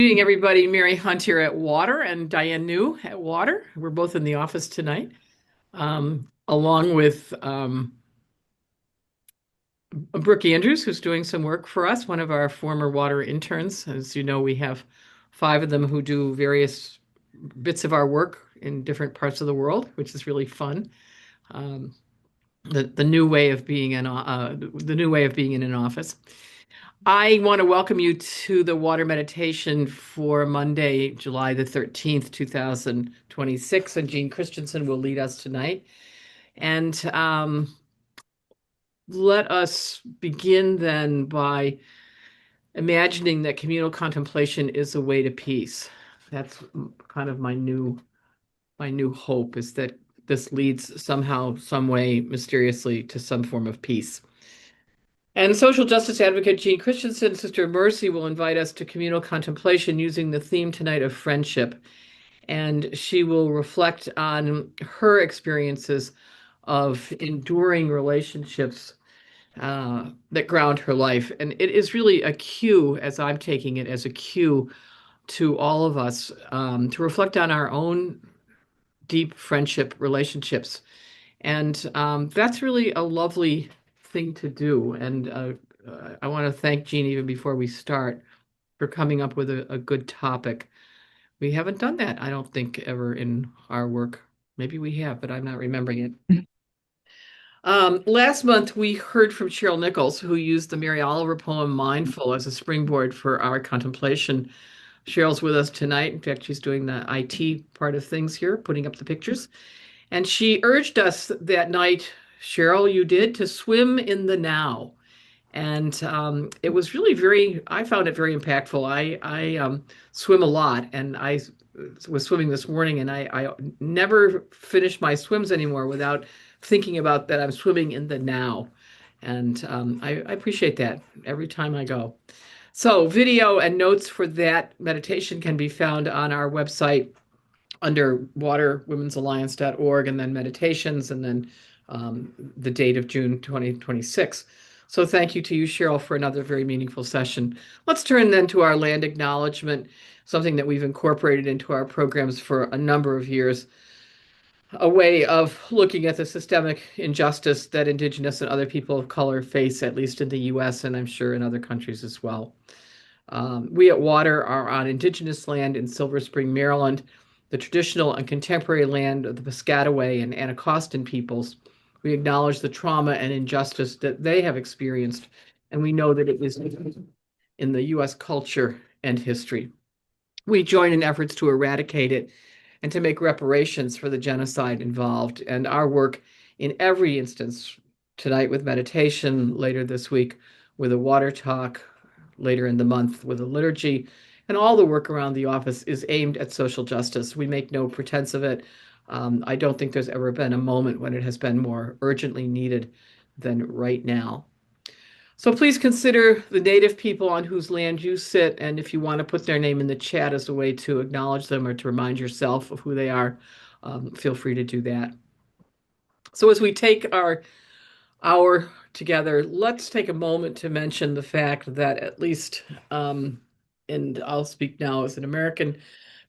Greeting everybody, Mary Hunt here at Water and Diane New at Water. We're both in the office tonight, along with Brooke Andrews, who's doing some work for us, one of our former water interns. As you know, we have five of them who do various bits of our work in different parts of the world, which is really fun. Um, the new way of being the new way of being in an office. I want to welcome you to the water meditation for Monday, July the 13th, 2026, and Jeanne Christensen will lead us tonight. And let us begin then by imagining that communal contemplation is a way to peace. That's kind of my new hope is that this leads somehow, some way, mysteriously to some form of peace. And social justice advocate Jeanne Christensen, Sister of Mercy, will invite us to communal contemplation using the theme tonight of friendship. And she will reflect on her experiences of enduring relationships that ground her life. And it is really a cue, as I'm taking it as a cue to all of us to reflect on our own deep friendship relationships. And that's really a lovely thing to do. And I want to thank Jeanne even before we start for coming up with a good topic. We haven't done that, I don't think, ever in our work. Maybe we have, but I'm not remembering it. Last month, we heard from Cheryl Nichols, who used the Mary Oliver poem Mindful as a springboard for our contemplation. Cheryl's with us tonight. In fact, she's doing the IT part of things here, putting up the pictures. And she urged us that night, Cheryl, you did, to swim in the now. And it was really I found it very impactful. I swim a lot, and I was swimming this morning, and I never finish my swims anymore without thinking about that I'm swimming in the now. And I appreciate that every time I go. So, video and notes for that meditation can be found on our website under waterwomensalliance.org, and then meditations, and then the date of June 2026. So thank you to you, Cheryl, for another very meaningful session. Let's turn then to our land acknowledgement, something that we've incorporated into our programs for a number of years, a way of looking at the systemic injustice that Indigenous and other people of color face, at least in the US, and I'm sure in other countries as well. We at Water are on Indigenous land in Silver Spring, Maryland, the traditional and contemporary land of the Piscataway and Anacostan peoples. We acknowledge the trauma and injustice that they have experienced, and we know that it is in the U.S. culture and history. We join in efforts to eradicate it and to make reparations for the genocide involved. And our work in every instance, tonight with meditation, later this week with a water talk, later in the month with a liturgy, and all the work around the office is aimed at social justice. We make no pretense of it. I don't think there's ever been a moment when it has been more urgently needed than right now. So please consider the Native people on whose land you sit, and if you want to put their name in the chat as a way to acknowledge them or to remind yourself of who they are, feel free to do that. So as we take our hour together, let's take a moment to mention the fact that at least, and I'll speak now as an American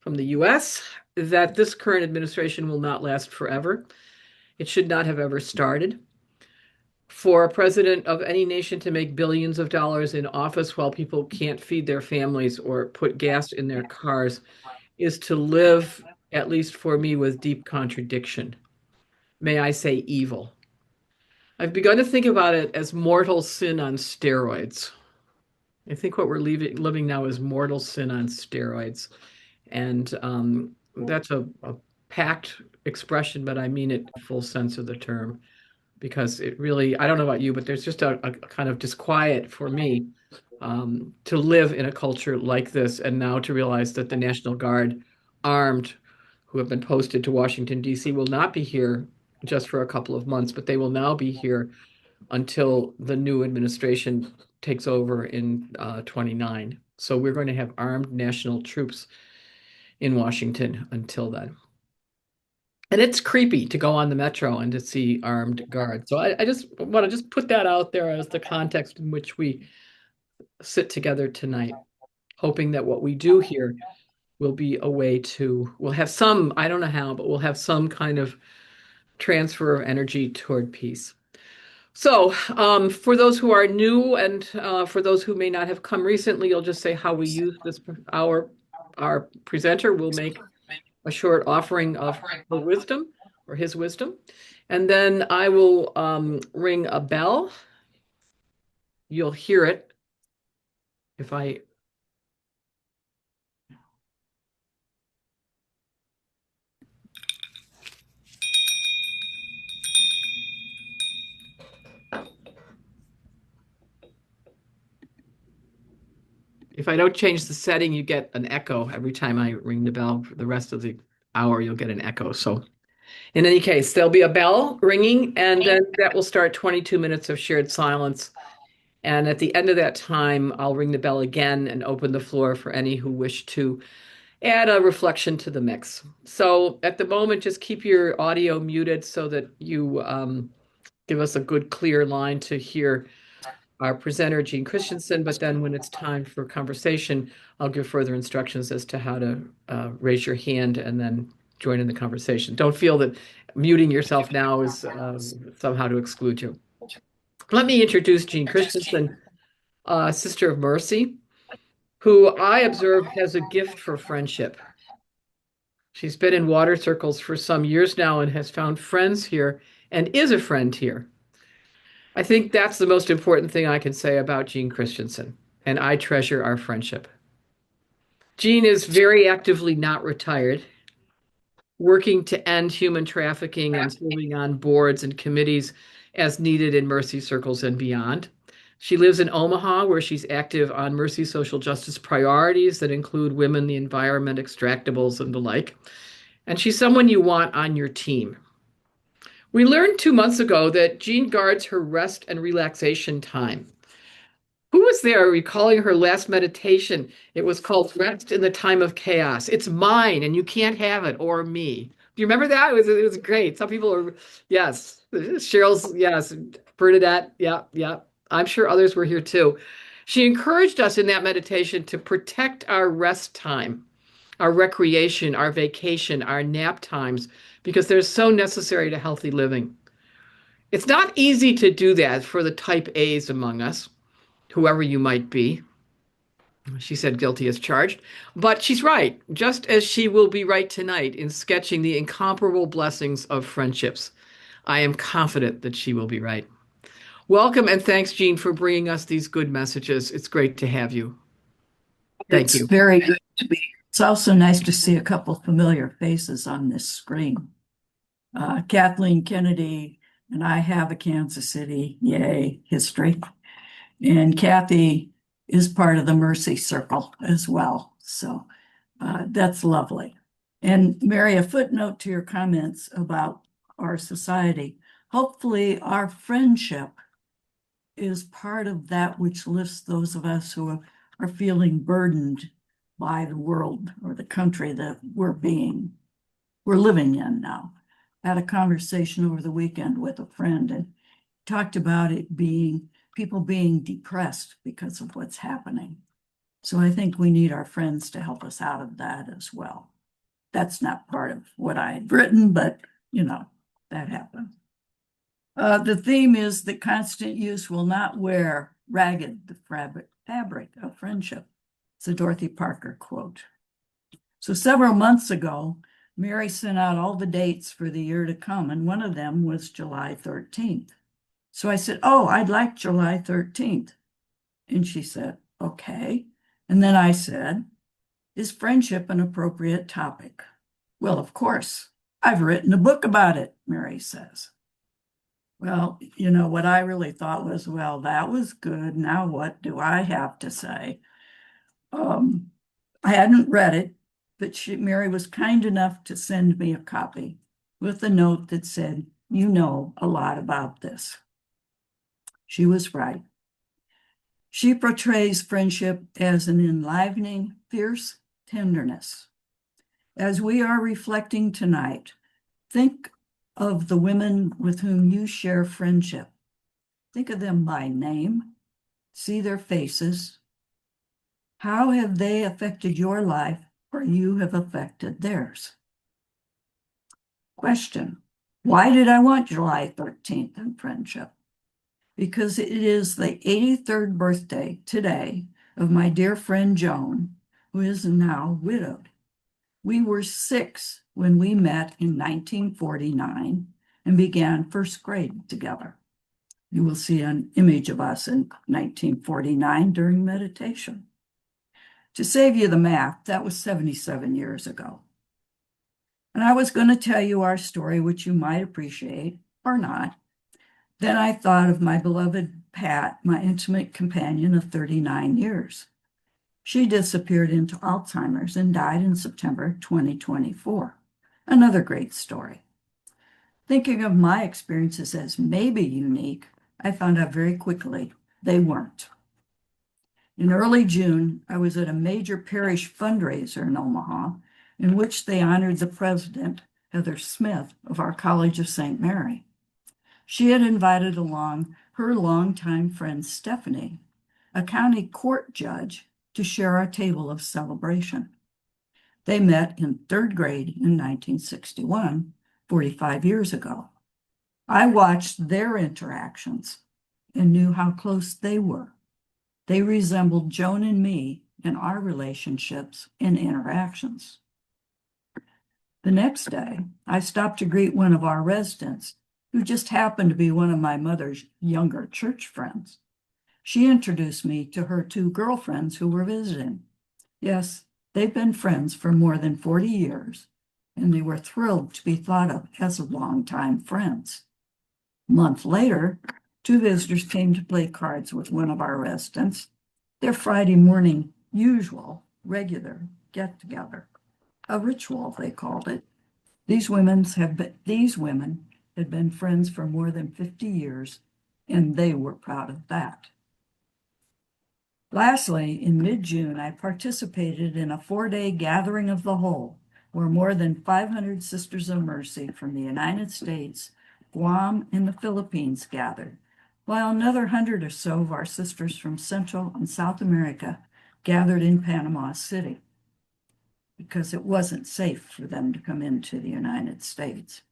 from the US, that this current administration will not last forever. It should not have ever started. For a president of any nation to make billions of dollars in office while people can't feed their families or put gas in their cars is to live, at least for me, with deep contradiction. May I say evil? I've begun to think about it as mortal sin on steroids. I think what we're living now is mortal sin on steroids. And that's a packed expression, but I mean it in the full sense of the term, because it really, I don't know about you, but there's just a kind of disquiet for me to live in a culture like this, and now to realize that the National Guard, armed, who have been posted to Washington, D.C., will not be here just for a couple of months, but they will now be here until the new administration takes over in 29. So we're going to have armed national troops in Washington until then. And it's creepy to go on the metro and to see armed guards. So I just want to just put that out there as the context in which we sit together tonight. hoping that what we do here will be a way to, we'll have some, I don't know how, but we'll have some kind of transfer of energy toward peace. So, for those who are new and for those who may not have come recently, you'll just say how we use this. Our presenter will make a short offering of her wisdom or his wisdom, and then I will ring a bell. You'll hear it if I. If I don't change the setting, you get an echo every time I ring the bell. For the rest of the hour, you'll get an echo. So, in any case, there'll be a bell ringing, and then that will start 22 minutes of shared silence. And at the end of that time, I'll ring the bell again and open the floor for any who wish to add a reflection to the mix. So at the moment, just keep your audio muted so that you give us a good, clear line to hear our presenter, Jeanne Christensen. But then when it's time for conversation, I'll give further instructions as to how to raise your hand and then join in the conversation. Don't feel that muting yourself now is somehow to exclude you. Let me introduce Jeanne Christensen, Sister of Mercy, who I observe has a gift for friendship. She's been in water circles for some years now and has found friends here and is a friend here. I think that's the most important thing I can say about Jeanne Christensen, and I treasure our friendship. Jeanne is very actively not retired, working to end human trafficking and serving on boards and committees as needed in Mercy circles and beyond. She lives in Omaha, where she's active on Mercy social justice priorities that include women, the environment, extractables, and the like. And she's someone you want on your team. We learned 2 months ago that Jeanne guards her rest and relaxation time. Who was there recalling her last meditation? It was called Rest in the Time of Chaos. It's mine and you can't have it, or me. Do you remember that? It was great. Some people are, yes. Cheryl's, yes. Bernadette, yeah, yeah. I'm sure others were here too. She encouraged us in that meditation to protect our rest time, our recreation, our vacation, our nap times, because they're so necessary to healthy living. It's not easy to do that for the type A's among us, whoever you might be. She said guilty as charged, but she's right, just as she will be right tonight in sketching the incomparable blessings of friendships. I am confident that she will be right. Welcome and thanks, Jeanne, for bringing us these good messages. It's great to have you. Thank you. It's very good to be. It's also nice to see a couple familiar faces on this screen. Kathleen Kennedy and I have a Kansas City, yay, history. And Kathy is part of the Mercy Circle as well. So that's lovely. And Mary, a footnote to your comments about our society. Hopefully our friendship is part of that which lifts those of us who are feeling burdened by the world or the country that we're living in now. I had a conversation over the weekend with a friend and talked about it being people being depressed because of what's happening. So I think we need our friends to help us out of that as well. That's not part of what I had written, but that happened. The theme is that constant use will not wear ragged the fabric of friendship. It's a Dorothy Parker quote. So several months ago, Mary sent out all the dates for the year to come, and one of them was July 13th. So I said, oh, I'd like July 13th. And she said, okay. And then I said, is friendship an appropriate topic? Well, of course. I've written a book about it, Mary says. Well, what I really thought was, well, that was good. Now what do I have to say? I hadn't read it, but Mary was kind enough to send me a copy with a note that said, you know a lot about this. She was right. She portrays friendship as an enlivening, fierce tenderness. As we are reflecting tonight, think of the women with whom you share friendship. Think of them by name, see their faces, How have they affected your life or you have affected theirs? Question. Why did I want July 13th in friendship? Because it is the 83rd birthday today of my dear friend Joan, who is now widowed. We were 6 when we met in 1949 and began first grade together. You will see an image of us in 1949 during meditation. To save you the math, that was 77 years ago. And I was going to tell you our story, which you might appreciate or not. Then I thought of my beloved Pat, my intimate companion of 39 years. She disappeared into Alzheimer's and died in September 2024. Another great story. Thinking of my experiences as maybe unique, I found out very quickly they weren't. In early June, I was at a major parish fundraiser in Omaha, in which they honored the president, Heather Smith, of our College of St. Mary. She had invited along her longtime friend Stephanie, a county court judge, to share our table of celebration. They met in third grade in 1961, 45 years ago. I watched their interactions and knew how close they were. They resembled Joan and me in our relationships and interactions. The next day, I stopped to greet one of our residents, who just happened to be one of my mother's younger church friends. She introduced me to her 2 girlfriends who were visiting. Yes, they've been friends for more than 40 years, and they were thrilled to be thought of as longtime friends. A month later, 2 visitors came to play cards with one of our residents, their Friday morning usual, regular get-together, a ritual, they called it. These women had been friends for more than 50 years, and they were proud of that. Lastly, in mid-June, I participated in a 4-day gathering of the whole, where more than 500 Sisters of Mercy from the United States, Guam, and the Philippines gathered, while another 100 or so of our sisters from Central and South America gathered in Panama City, because it wasn't safe for them to come into the United States.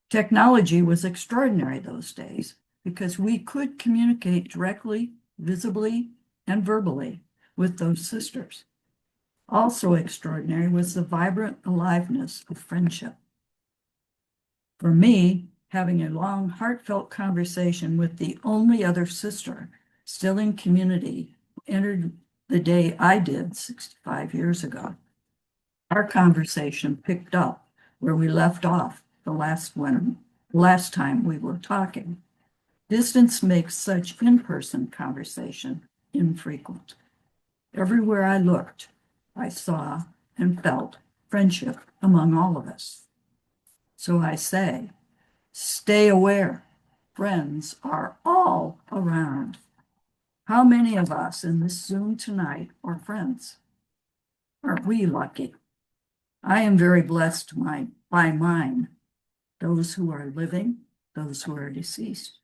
Technology was extraordinary those days because we could communicate directly, visibly, and verbally with those sisters. Also extraordinary was the vibrant aliveness of friendship. For me, having a long, heartfelt conversation with the only other sister still in community who entered the day I did 65 years ago. Our conversation picked up where we left off the last time we were talking. Distance makes such in-person conversation infrequent. Everywhere I looked, I saw and felt friendship among all of us. So I say, stay aware. Friends are all around. How many of us in this Zoom tonight are friends? Aren't we lucky? I am very blessed by mine, those who are living, those who are deceased.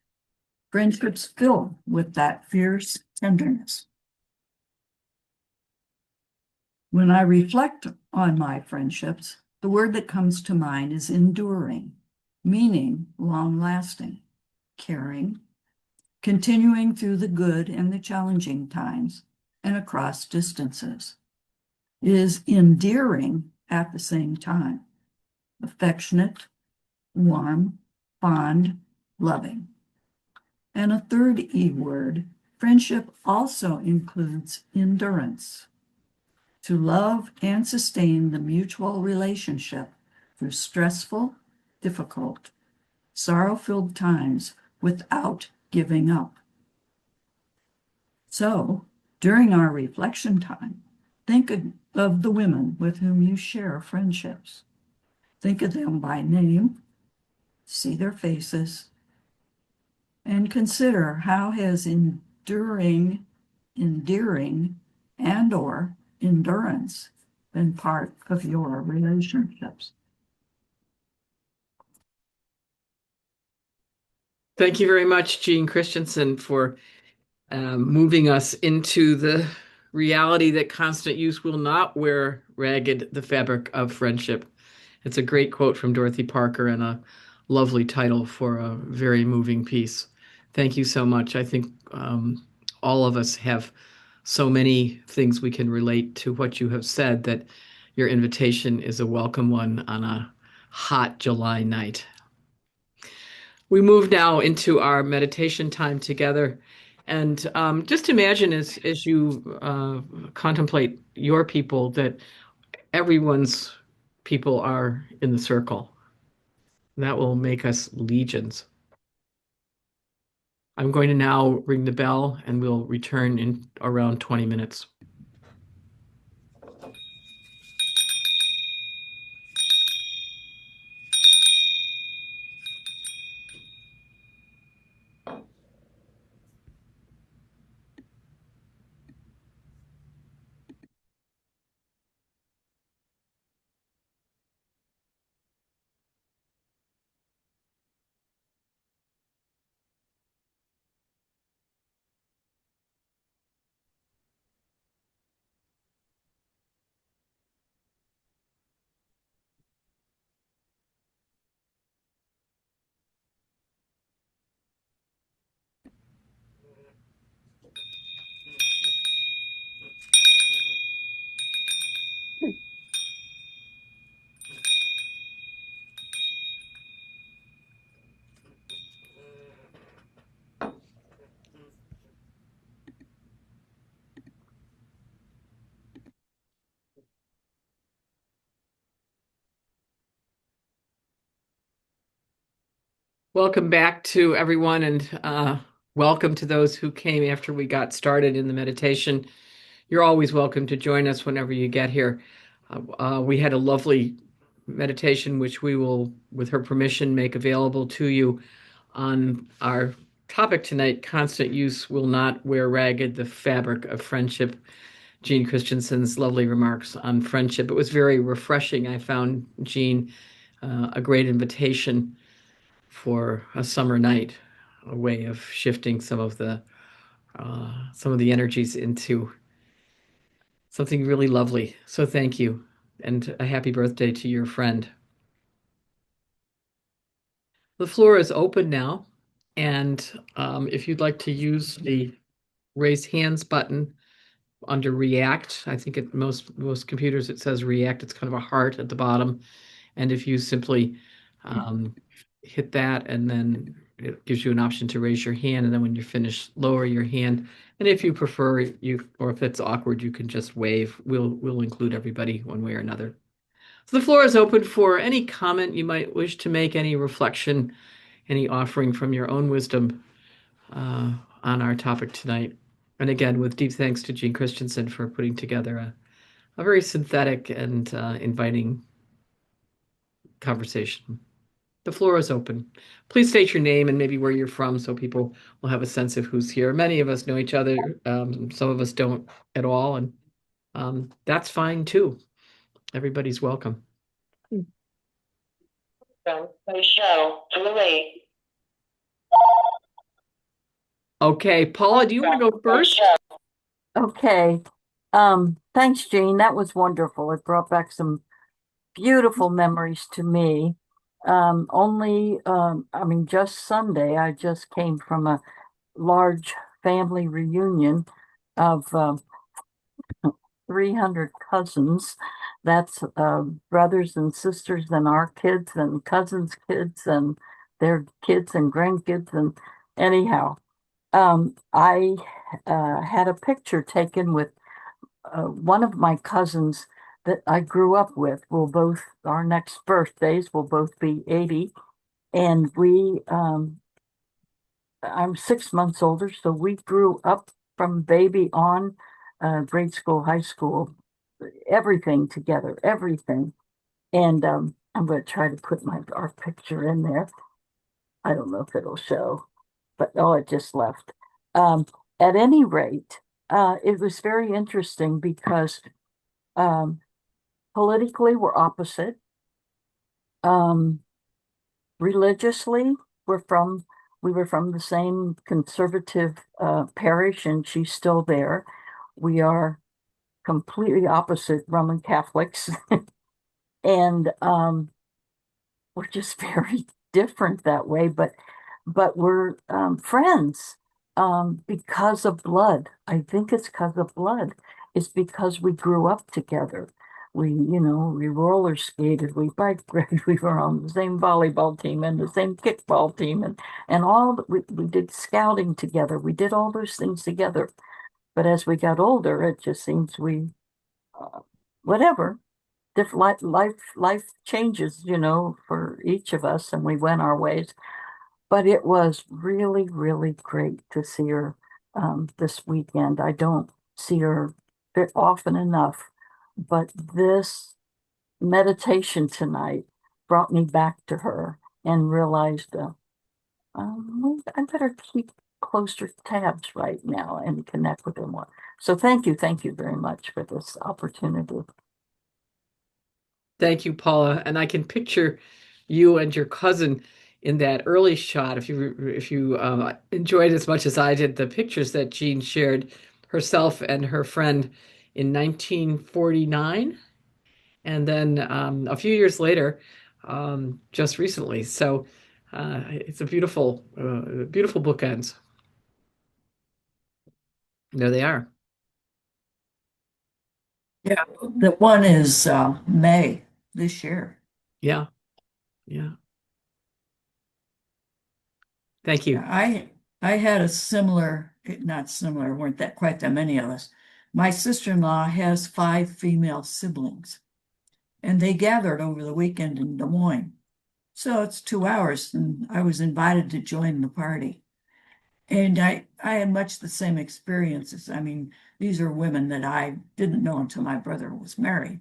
Friendships filled with that fierce tenderness. When I reflect on my friendships, the word that comes to mind is enduring, meaning long-lasting, caring, continuing through the good and the challenging times and across distances. It is endearing at the same time, affectionate, warm, fond, loving. And a third E word, friendship also includes endurance, to love and sustain the mutual relationship through stressful, difficult, sorrow-filled times without giving up. So, during our reflection time, think of the women with whom you share friendships. Think of them by name, see their faces, and consider how has endearing, and/or endurance been part of your relationships. Thank you very much, Jeanne Christensen, for moving us into the reality that constant use will not wear ragged the fabric of friendship. It's a great quote from Dorothy Parker and a lovely title for a very moving piece. Thank you so much. I think all of us have so many things we can relate to what you have said that your invitation is a welcome one on a hot July night. We move now into our meditation time together. And just imagine as you contemplate your people that everyone's people are in the circle. That will make us legions. I'm going to now ring the bell and we'll return in around 20 minutes. Welcome back to everyone, and welcome to those who came after we got started in the meditation. You're always welcome to join us whenever you get here. We had a lovely meditation, which we will, with her permission, make available to you on our topic tonight. Constant use will not wear ragged the fabric of friendship. Jeanne Christensen's lovely remarks on friendship. It was very refreshing. I found Jeanne a great invitation for a summer night, a way of shifting some of the energies into something really lovely. So thank you, and a happy birthday to your friend. The floor is open now, and if you'd like to use the raise hands button under React, I think at most computers it says React. It's kind of a heart at the bottom, and if you simply um, hit that, and then it gives you an option to raise your hand, and then when you're finished, lower your hand. And if you prefer, or if it's awkward, you can just wave. We'll include everybody one way or another. So the floor is open for any comment you might wish to make, any reflection, any offering from your own wisdom on our topic tonight. And again, with deep thanks to Jeanne Christensen for putting together a very synthetic and inviting conversation. The floor is open. Please state your name and maybe where you're from so people will have a sense of who's here. Many of us know each other. Some of us don't at all, and that's fine too. Everybody's welcome. Okay, Paula, do you want to go first? Okay. Thanks, Jeanne. That was wonderful. It brought back some beautiful memories to me. I mean, just Sunday, I just came from a large family reunion of 300 cousins. That's brothers and sisters and our kids and cousins' kids and their kids and grandkids. And anyhow, I had a picture taken with one of my cousins that I grew up with. Our next birthdays will both be 80. And I'm 6 months older, so we grew up from baby on, grade school, high school, everything together, everything. And I'm going to try to put our picture in there. I don't know if it'll show, but oh, it just left. Um, at any rate, it was very interesting because um, politically we're opposite. Um, religiously, we're from we were from the same conservative parish, and she's still there. We are completely opposite Roman Catholics, and we're just very different that way, but we're friends because of blood. I think it's because of blood. It's because we grew up together. We roller skated, we bike ride, we were on the same volleyball team and the same kickball team, and we did scouting together. We did all those things together. But as we got older, it just seems uh, whatever, different life changes, for each of us, and we went our ways. But it was really, really great to see her this weekend. I don't see her very often enough, but this meditation tonight brought me back to her and realized I better keep closer tabs right now and connect with her more. So thank you very much for this opportunity. Thank you, Paula. And I can picture you and your cousin in that early shot. If you enjoyed as much as I did the pictures that Jean shared herself and her friend in 1949, and then a few years later, just recently. So it's a beautiful bookends. There they are. Yeah, the one is May this year. Yeah, yeah. Thank Yeah, you. I had a similar, not similar, weren't that quite that many of us. My sister-in-law has five female siblings, and they gathered over the weekend in Des Moines. So it's 2 hours, and I was invited to join the party. And I had much the same experiences. I mean, these are women that I didn't know until my brother was married.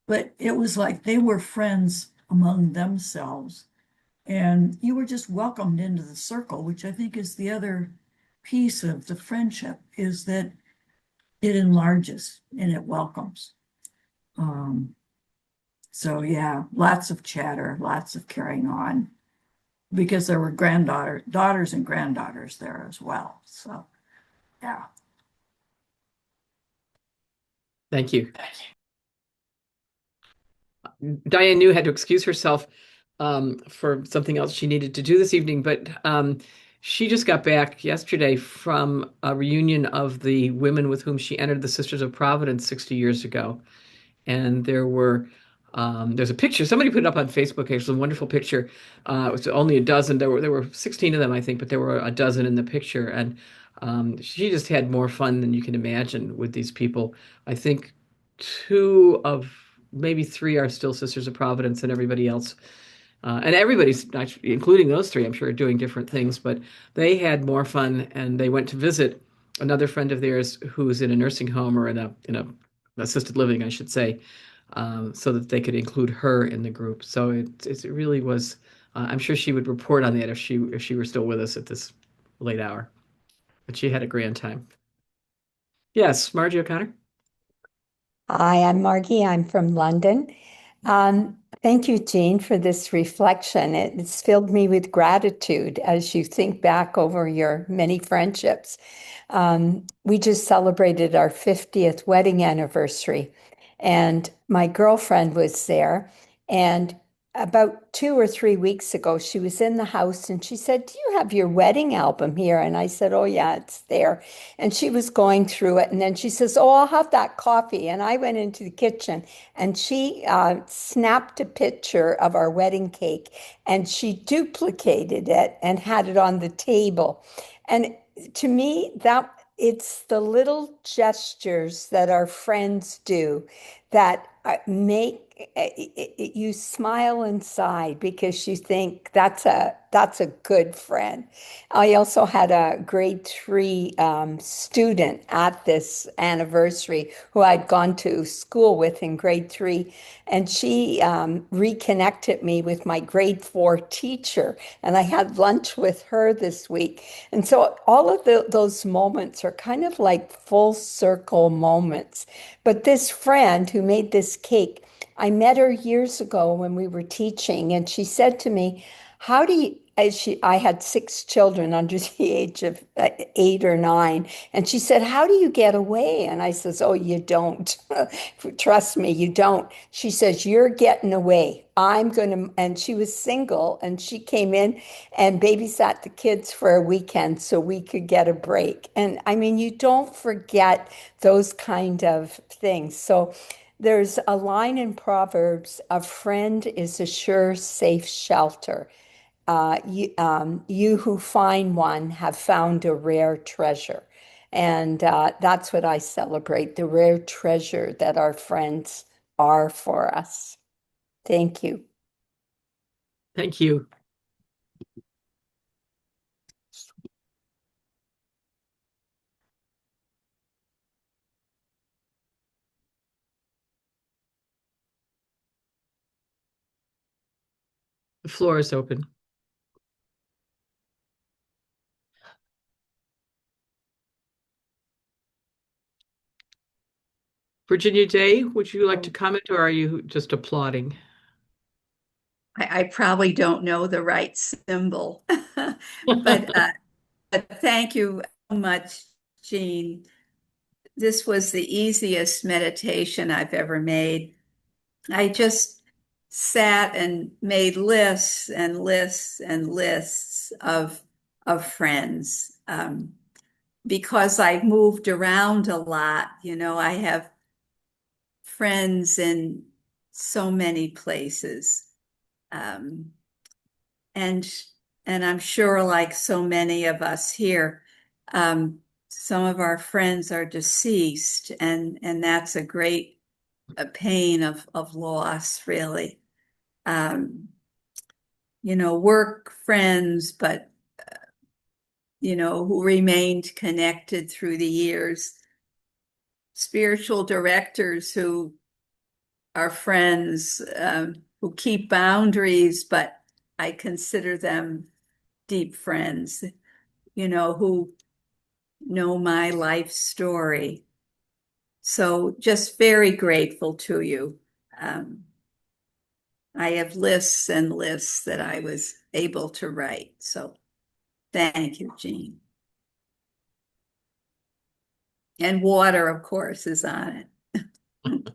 But it was like they were friends among themselves. And you were just welcomed into the circle, which I think is the other piece of the friendship, is that it enlarges and it welcomes. Um, so yeah, lots of chatter, lots of carrying on, because there were daughters and granddaughters there as well. So yeah. Thank you. Diane New had to excuse herself for something else she needed to do this evening, but she just got back yesterday from a reunion of the women with whom she entered the Sisters of Providence 60 years ago. And there's a picture, somebody put it up on Facebook, actually, a wonderful picture. It was only a dozen. There were 16 of them, I think, but there were a dozen in the picture. And she just had more fun than you can imagine with these people. I think two of maybe three are still Sisters of Providence, and everybody else, and everybody's actually, including those three, I'm sure, are doing different things. But they had more fun, and they went to visit another friend of theirs who's in a nursing home, or in a assisted living, I should say, so that they could include her in the group. So it really was. I'm sure she would report on that if she were still with us at this late hour. But she had a grand time. Yes, Margie O'Connor. Hi, I'm Margie. I'm from London. Thank you, Jean, for this reflection. It's filled me with gratitude as you think back over your many friendships. We just celebrated our 50th wedding anniversary, and my girlfriend was there. And about 2 or 3 weeks ago, she was in the house and she said, "Do you have your wedding album here?" And I said, "Oh, yeah, it's there." And she was going through it. And then she says, "Oh, I'll have that coffee." And I went into the kitchen and she snapped a picture of our wedding cake and she duplicated it and had it on the table. And to me, that it's the little gestures that our friends do that make you smile inside because you think that's a good friend. I also had a grade 3 student at this anniversary who I'd gone to school with in grade 3, and she reconnected me with my grade 4 teacher, and I had lunch with her this week. And so all of those moments are kind of like full circle moments. But this friend who made this cake, I met her years ago when we were teaching, and she said to me, "How do you I had 6 children under the age of 8 or 9, and she said, "How do you get away?" And I says, "Oh, you don't. Trust me, you don't." She says, "You're getting away. I'm gonna," and she was single, and she came in and babysat the kids for a weekend so we could get a break. And I mean, you don't forget those kind of things. So there's a line in Proverbs, "A friend is a sure, safe shelter." You who find one have found a rare treasure. And that's what I celebrate, the rare treasure that our friends are for us. Thank you. Thank you. The floor is open. Virginia Day, would you like to comment, or are you just applauding? I probably don't know the right symbol, but thank you so much, Jean. This was the easiest meditation I've ever made. I just sat and made lists and lists and lists of friends. Because I've moved around a lot, I have friends in so many places. Um, and and I'm sure, like so many of us here, some of our friends are deceased, and that's a pain of loss, really. Um, work friends, but who remained connected through the years. Spiritual directors who are friends, who keep boundaries, but I consider them deep friends, who know my life story. So just very grateful to you. Um, I have lists and lists that I was able to write. So thank you, Jean. And water, of course, is on it.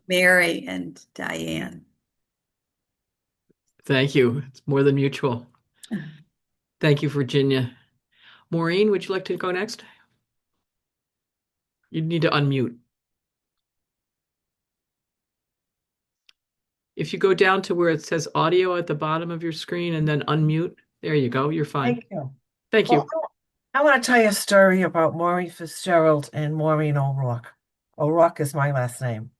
Mary and Diane. Thank you. It's more than mutual. Thank you, Virginia. Maureen, would you like to go next? You need to unmute. If you go down to where it says audio at the bottom of your screen and then unmute, there you go. You're fine. Thank you. Thank Well, you. I want to tell you a story about Maureen Fitzgerald and Maureen O'Rourke. O'Rourke is my last name.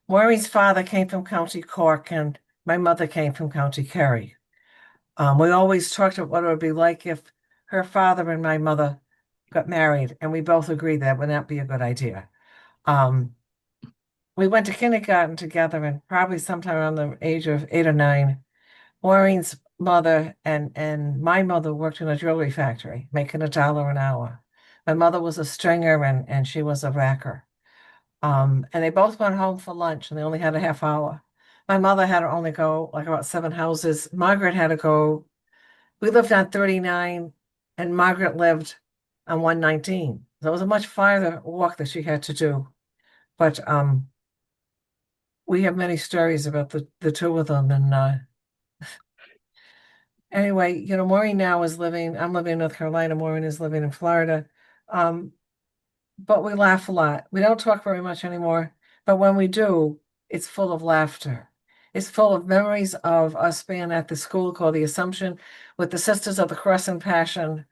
Maureen's father came from County Cork, and my mother came from County Kerry. We always talked about what it would be like if her father and my mother got married, and we both agreed that would not be a good idea. We went to kindergarten together, and probably sometime around the age of 8 or 9, Maureen's mother and my mother worked in a jewelry factory, making $1 an hour. My mother was a stringer and she was a racker. And they both went home for lunch and they only had a half hour. My mother had to only go like about 7 houses. Margaret had to go. We lived on 39 and Margaret lived on 119. So it was a much farther walk that she had to do. But we have many stories about the two of them. And anyway, Maureen now I'm living in North Carolina. Maureen is living in Florida. But we laugh a lot. We don't talk very much anymore. But when we do, it's full of laughter. It's full of memories of us being at the school called the Assumption with the Sisters of the Cross and Passion,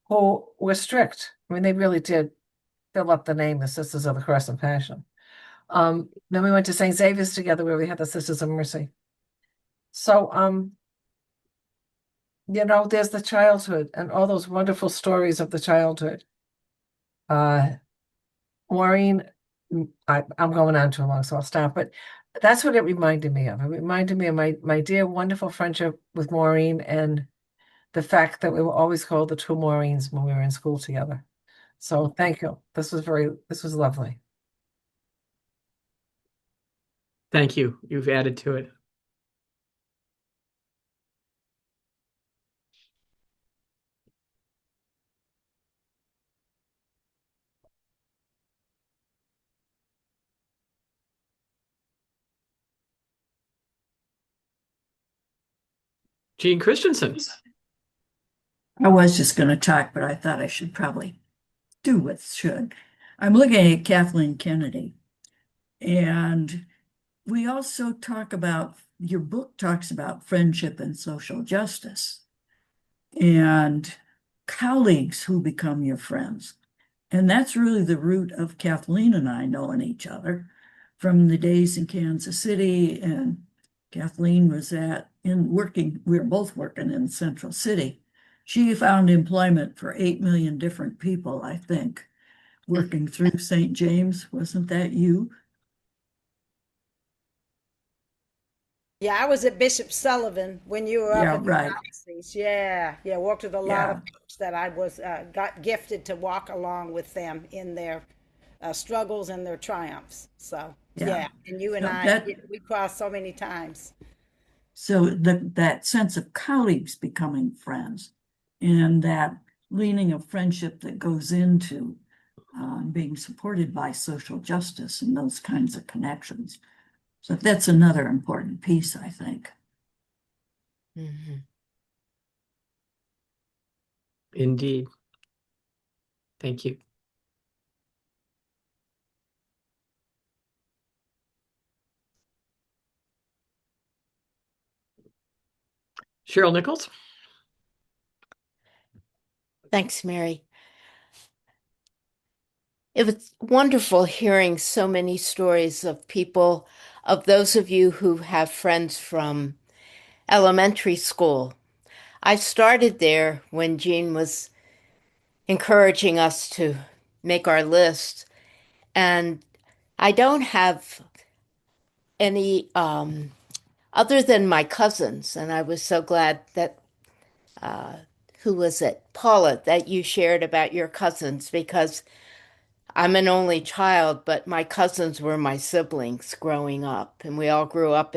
who were strict. I mean, they really did fill up the name, the Sisters of the Cross and Passion. Then we went to St. Xavier's together where we had the Sisters of Mercy. So, there's the childhood and all those wonderful stories of the childhood. Maureen, I'm going on too long, so I'll stop. But that's what it reminded me of. It reminded me of my dear, wonderful friendship with Maureen and the fact that we were always called the two Maureens when we were in school together. So thank you. This was lovely. Thank you. You've added to it. Jeanne Christensen. I was just going to talk, but I thought I should probably do what should. I'm looking at Kathleen Kennedy, and we also talk about, your book talks about friendship and social justice and colleagues who become your friends. And that's really the root of Kathleen and I knowing each other from the days in Kansas City. And Kathleen was we were both working in Central City. She found employment for 8 million different people, I think, working through St. James. Wasn't that you? Yeah, I was at Bishop Sullivan when you were up Yeah, at the right. diocese. Yeah, yeah, worked with a lot of Yeah, folks that I was got gifted to walk along with them in their struggles and their triumphs. So yeah. yeah, and you and So I, that we crossed so many times. so that sense of colleagues becoming friends and that leaning of friendship that goes into being supported by social justice and those kinds of connections. So that's another important piece, I think. Mhm. Indeed. Thank you. Cheryl Nichols. Thanks, Mary. It was wonderful hearing so many stories of people, of those of you who have friends from elementary school. I started there when Jeanne was encouraging us to make our list, and I don't have any other than my cousins, and I was so glad that who was it? Paula, that you shared about your cousins because I'm an only child, but my cousins were my siblings growing up, and we all grew up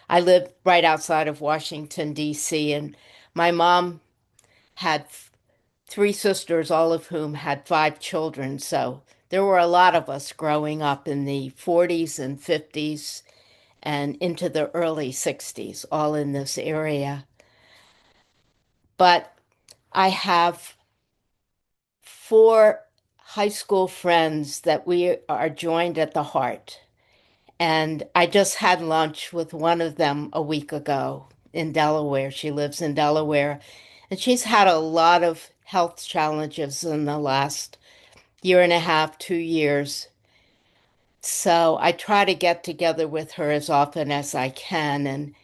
I lived right outside of Washington, D.C., and my mom had three sisters, all of whom had five children. So there were a lot of us growing up in the 40s and 50s and into the early 60s, all in this area. But I have four high school friends that we are joined at the heart. And I just had lunch with one of them a week ago in Delaware. She lives in Delaware, and she's had a lot of health challenges in the last year and a half, 2 years. So I try to get together with her as often as I can. And,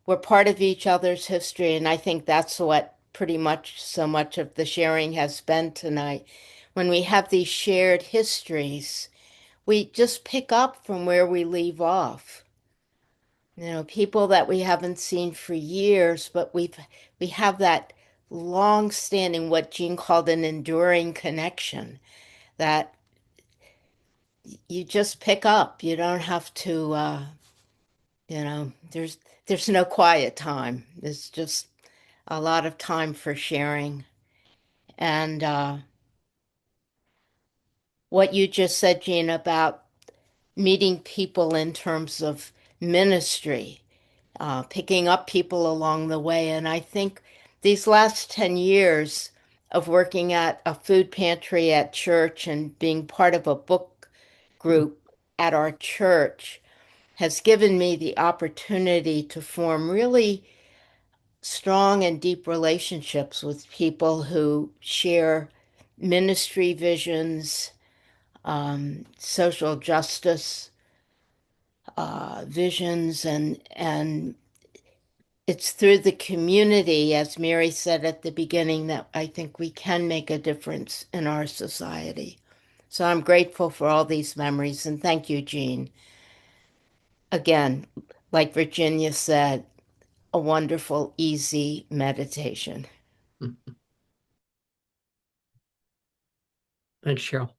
we're part of each other's history. And I think that's what pretty much so much of the sharing has been tonight. When we have these shared histories, we just pick up from where we leave off. People that we haven't seen for years, but we have that long-standing, what Jeanne called an enduring connection that you just pick up. You don't have to, there's no quiet time. There's just a lot of time for sharing. And what you just said, Jeanne, about meeting people in terms of ministry, picking up people along the way. And I think these last 10 years of working at a food pantry at church and being part of a book group at our church has given me the opportunity to form really strong and deep relationships with people who share ministry visions, social justice visions, and it's through the community, as Mary said at the beginning, that I think we can make a difference in our society. So I'm grateful for all these memories, and thank you, Jeanne. Again, like Virginia said, a wonderful, easy meditation. Thanks, Cheryl.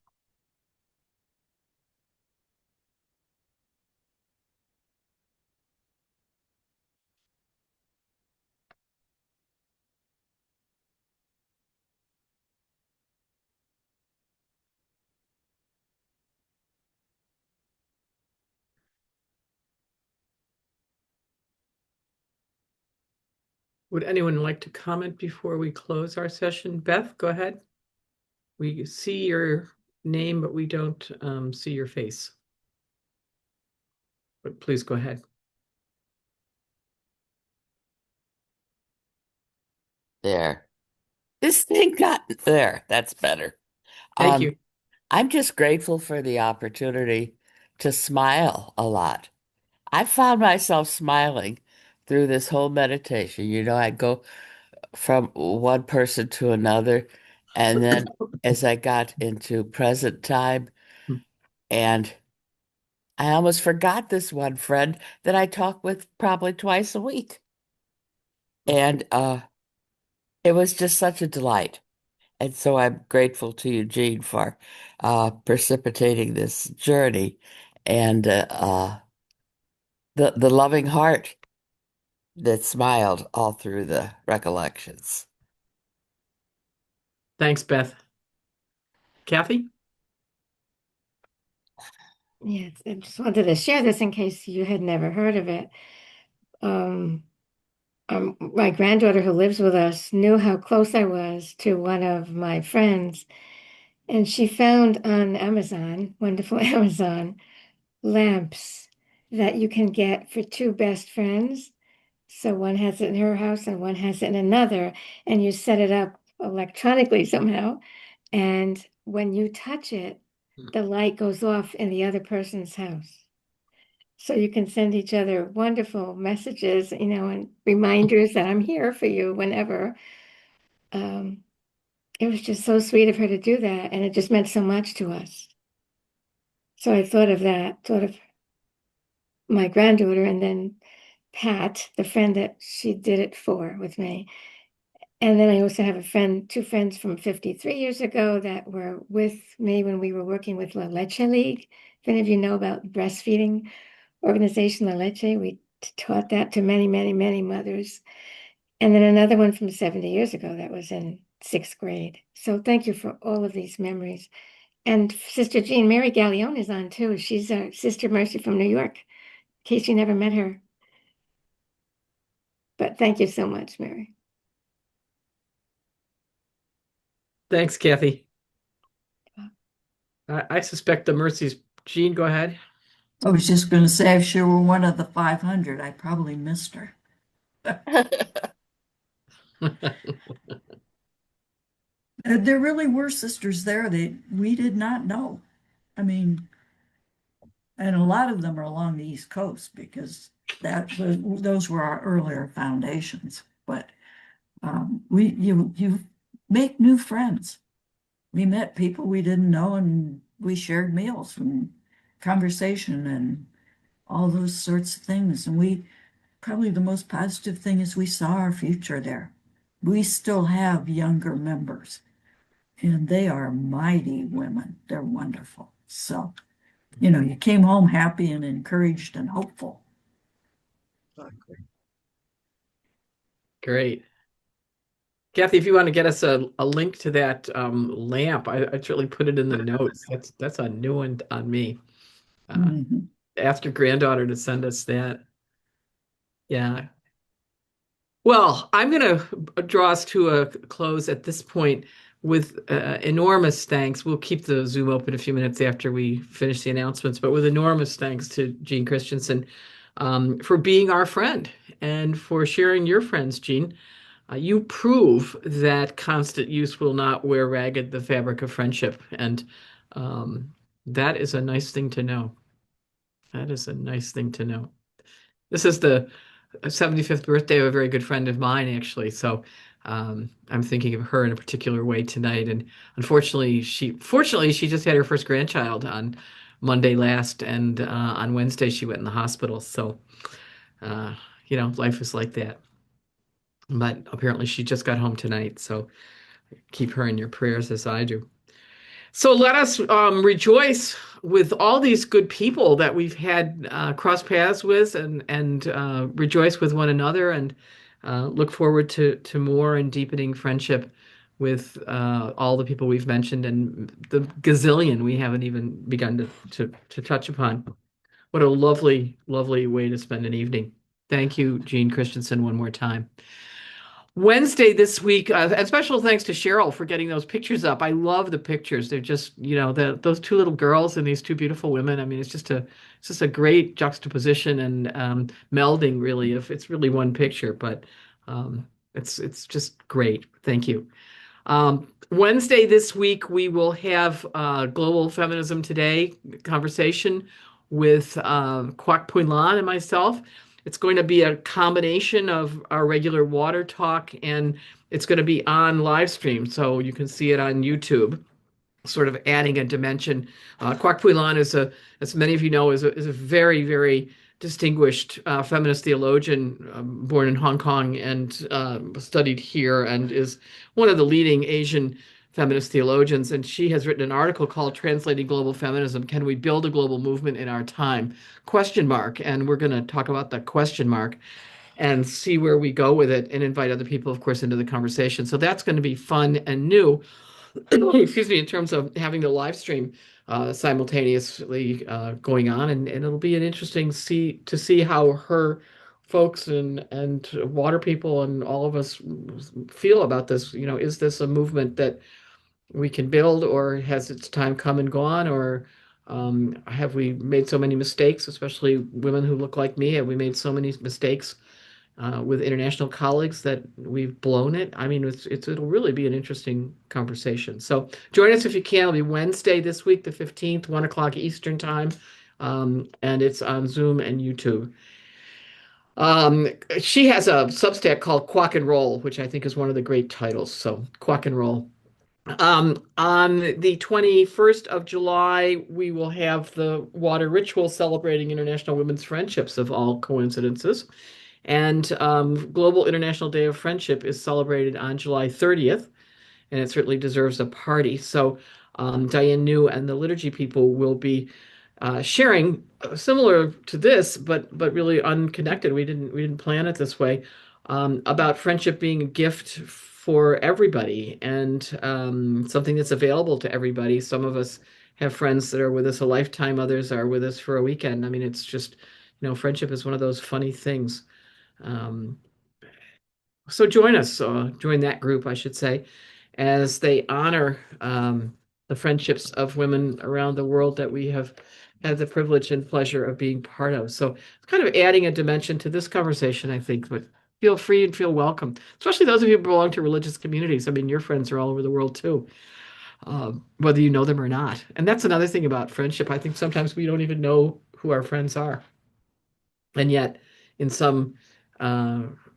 Would anyone like to comment before we close our session? Beth, go ahead. We see your name, but we don't see your face. But please go ahead. There. This thing got there. That's better. Thank you. I'm just grateful for the opportunity to smile a lot. I found myself smiling through this whole meditation. I go from one person to another, and then as I got into present time, and I almost forgot this one friend that I talk with probably twice a week. And it was just such a delight. And so I'm grateful to you, Jean, for precipitating this journey and the loving heart that smiled all through the recollections. Thanks, Beth. Kathy? Yes, I just wanted to share this in case you had never heard of it. Um, my granddaughter who lives with us knew how close I was to one of my friends, and she found on Amazon, wonderful Amazon, lamps that you can get for two best friends. So one has it in her house and one has it in another, and you set it up electronically somehow. And when you touch it, the light goes off in the other person's house. So you can send each other wonderful messages, and reminders that I'm here for you whenever. Um, it was just so sweet of her to do that, and it just meant so much to us. So I thought of that, thought of my granddaughter, and then Pat, the friend that she did it for with me. And then I also have two friends from 53 years ago that were with me when we were working with La Leche League. If any of you know about breastfeeding organization La Leche, we taught that to many, many, many mothers. And then another one from 70 years ago that was in 6th grade. So thank you for all of these memories. And Sister Jean, Mary Gallione is on too. She's our Sister Mercy from New York, in case you never met her. But thank you so much, Mary. Thanks, Kathy. I suspect the Mercies. Jean, go ahead. I was just going to say, if she were one of the 500, I probably missed her. There really were sisters there that we did not know. I mean, and a lot of them are along the East Coast because those were our earlier foundations. But you make new friends. We met people we didn't know, and we shared meals and conversation and all those sorts of things. And probably the most positive thing is we saw our future there. We still have younger members, and they are mighty women. They're wonderful. So, you came home happy and encouraged and hopeful. Great. Kathy, if you want to get us a link to that lamp, I certainly put it in the notes. That's a new one on me. Ask your granddaughter to send us that. Yeah. Well, I'm going to draw us to a close at this point with enormous thanks. We'll keep the Zoom open a few minutes after we finish the announcements, but with enormous thanks to Jeanne Christensen for being our friend and for sharing your friends, Jeanne. You prove that constant use will not wear ragged the fabric of friendship, and that is a nice thing to know. That is a nice thing to know. This is the 75th birthday of a very good friend of mine, actually. So I'm thinking of her in a particular way tonight. And fortunately, she just had her first grandchild on Monday last, and on Wednesday she went in the hospital. So, life is like that. But apparently she just got home tonight. So keep her in your prayers as I do. So let us rejoice with all these good people that we've had cross paths with, and rejoice with one another, and look forward to more and deepening friendship with all the people we've mentioned and the gazillion we haven't even begun to touch upon. What a lovely, lovely way to spend an evening. Thank you, Jeanne Christensen, one more time. Wednesday this week, and special thanks to Cheryl for getting those pictures up. I love the pictures. They're just, those two little girls and these two beautiful women. I mean, it's just a great juxtaposition and melding, really. If it's really one picture, but it's just great. Thank you. Wednesday this week, we will have Global Feminism Today conversation with Kwak Puilan and myself. It's going to be a combination of our regular water talk, and it's going to be on live stream, so you can see it on YouTube, sort of adding a dimension. Kwak Puilan as many of you know, is a very, very distinguished feminist theologian, born in Hong Kong and studied here, and is one of the leading Asian feminist theologians. And she has written an article called "Translating Global Feminism: Can We Build a Global Movement in Our Time?" Question mark. And we're going to talk about the question mark and see where we go with it, and invite other people, of course, into the conversation. So that's going to be fun and new. Excuse me, in terms of having the live stream simultaneously going on, and it'll be an interesting to see how her folks and water people and all of us feel about this. Is this a movement that we can build, or has its time come and gone, or have we made so many mistakes, especially women who look like me? Have we made so many mistakes with international colleagues that we've blown it? I mean, it'll really be an interesting conversation. So join us if you can. It'll be Wednesday this week, the 15th, 1 o'clock Eastern time. And it's on Zoom and YouTube. She has a Substack called Quack and Roll, which I think is one of the great titles. So Quack and Roll. On the 21st of July, we will have the water ritual celebrating International Women's Friendships, of all coincidences. And Global International Day of Friendship is celebrated on July 30th, and it certainly deserves a party. So Diane New and the liturgy people will be sharing similar to this, but really unconnected. We didn't plan it this way, about friendship being a gift for everybody, and something that's available to everybody. Some of us have friends that are with us a lifetime, others are with us for a weekend. I mean, it's just, friendship is one of those funny things. Um, so join us, join that group, I should say, as they honor the friendships of women around the world that we have had the privilege and pleasure of being part of. So it's kind of adding a dimension to this conversation, I think, but feel free and feel welcome, especially those of you who belong to religious communities. I mean, your friends are all over the world too, whether you know them or not. And that's another thing about friendship. I think sometimes we don't even know who our friends are. And yet, in some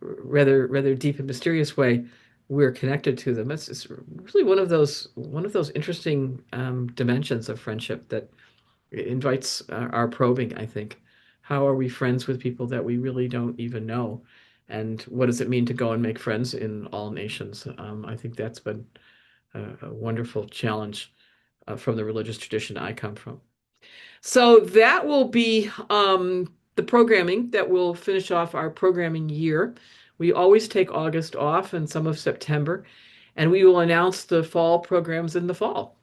rather deep and mysterious way, we're connected to them. It's really one of those interesting dimensions of friendship that invites our probing, I think. How are we friends with people that we really don't even know? And what does it mean to go and make friends in all nations? I think that's been a wonderful challenge from the religious tradition I come from. So that will be the programming that will finish off our programming year. We always take August off and some of September, and we will announce the fall programs in the fall.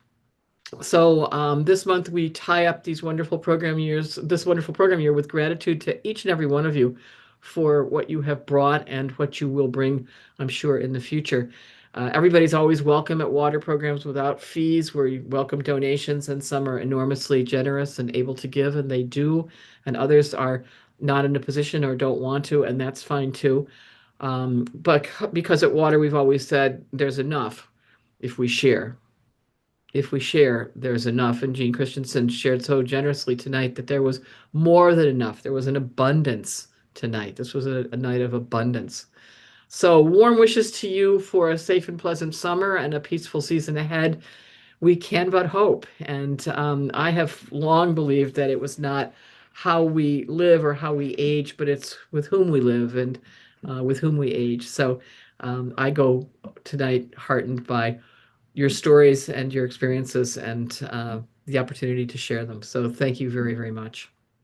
So this month we tie up this wonderful program year with gratitude to each and every one of you for what you have brought and what you will bring, I'm sure, in the future. Everybody's always welcome at water programs without fees. We welcome donations, and some are enormously generous and able to give, and they do, and others are not in a position or don't want to, and that's fine too. But because at water, we've always said there's enough if we share. If we share, there's enough. And Jeanne Christensen shared so generously tonight that there was more than enough. There was an abundance tonight. This was a night of abundance. So warm wishes to you for a safe and pleasant summer and a peaceful season ahead. We can but hope. And I have long believed that it was not how we live or how we age, but it's with whom we live and with whom we age. So I go tonight heartened by your stories and your experiences and the opportunity to share them. So thank you very, very much.